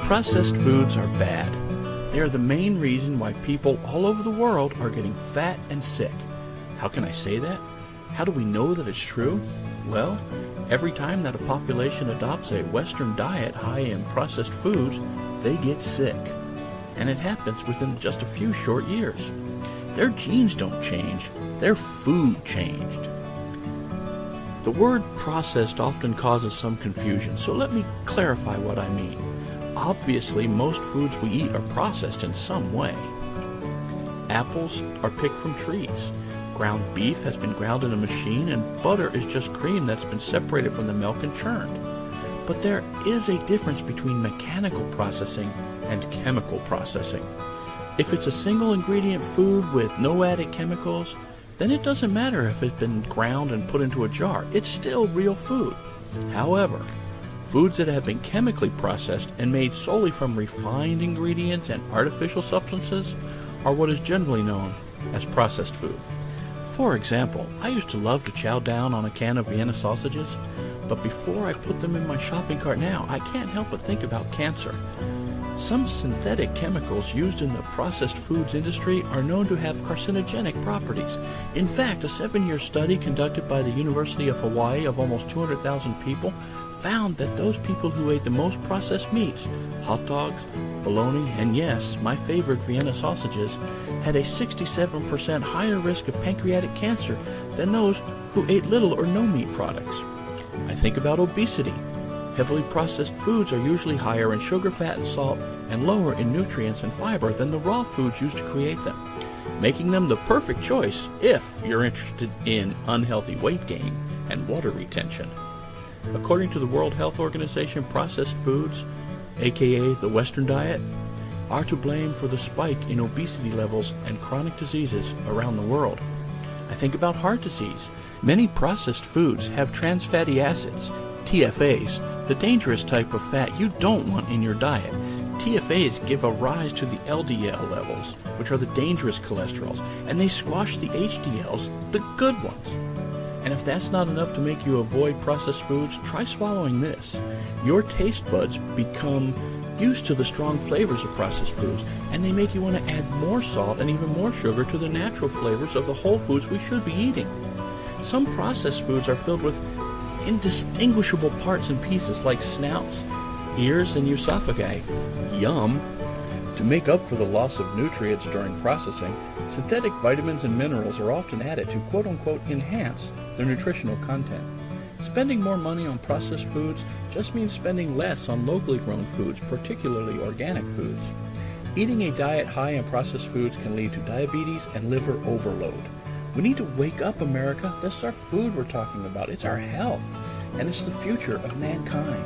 Processed foods are bad. They are the main reason why people all over the world are getting fat and sick. How can I say that? How do we know that it's true? Well, every time that a population adopts a Western diet high in processed foods, they get sick. And it happens within just a few short years. Their genes don't change, their food changed. The word processed often causes some confusion, so let me clarify what I mean. Obviously, most foods we eat are processed in some way. Apples are picked from trees. Ground beef has been ground in a machine, and butter is just cream that's been separated from the milk and churned. But there is a difference between mechanical processing and chemical processing. If it's a single ingredient food with no added chemicals, then it doesn't matter if it's been ground and put into a jar. It's still real food. However, foods that have been chemically processed and made solely from refined ingredients and artificial substances are what is generally known as processed food. For example, I used to love to chow down on a can of Vienna sausages, but before I put them in my shopping cart now, I can't help but think about cancer. Some synthetic chemicals used in the processed foods industry are known to have carcinogenic properties. In fact, a 7-year study conducted by the University of Hawaii of almost 200,000 people found that those people who ate the most processed meats, hot dogs, bologna, and yes, my favorite Vienna sausages, had a 67% higher risk of pancreatic cancer than those who ate little or no meat products. I think about obesity. Heavily processed foods are usually higher in sugar, fat, and salt, and lower in nutrients and fiber than the raw foods used to create them, making them the perfect choice if you're interested in unhealthy weight gain and water retention. According to the World Health Organization, processed foods, aka the Western diet, are to blame for the spike in obesity levels and chronic diseases around the world. I think about heart disease. Many processed foods have trans fatty acids, TFAs, the dangerous type of fat you don't want in your diet. TFAs give a rise to the LDL levels, which are the dangerous cholesterols, and they squash the HDLs, the good ones. And if that's not enough to make you avoid processed foods, try swallowing this. Your taste buds become used to the strong flavors of processed foods, and they make you want to add more salt and even more sugar to the natural flavors of the whole foods we should be eating. Some processed foods are filled with indistinguishable parts and pieces like snouts, ears, and esophagi. Yum! To make up for the loss of nutrients during processing, synthetic vitamins and minerals are often added to quote-unquote enhance their nutritional content. Spending more money on processed foods just means spending less on locally grown foods, particularly organic foods. Eating a diet high in processed foods can lead to diabetes and liver overload. We need to wake up, America. This is our food we're talking about. It's our health, and it's the future of mankind.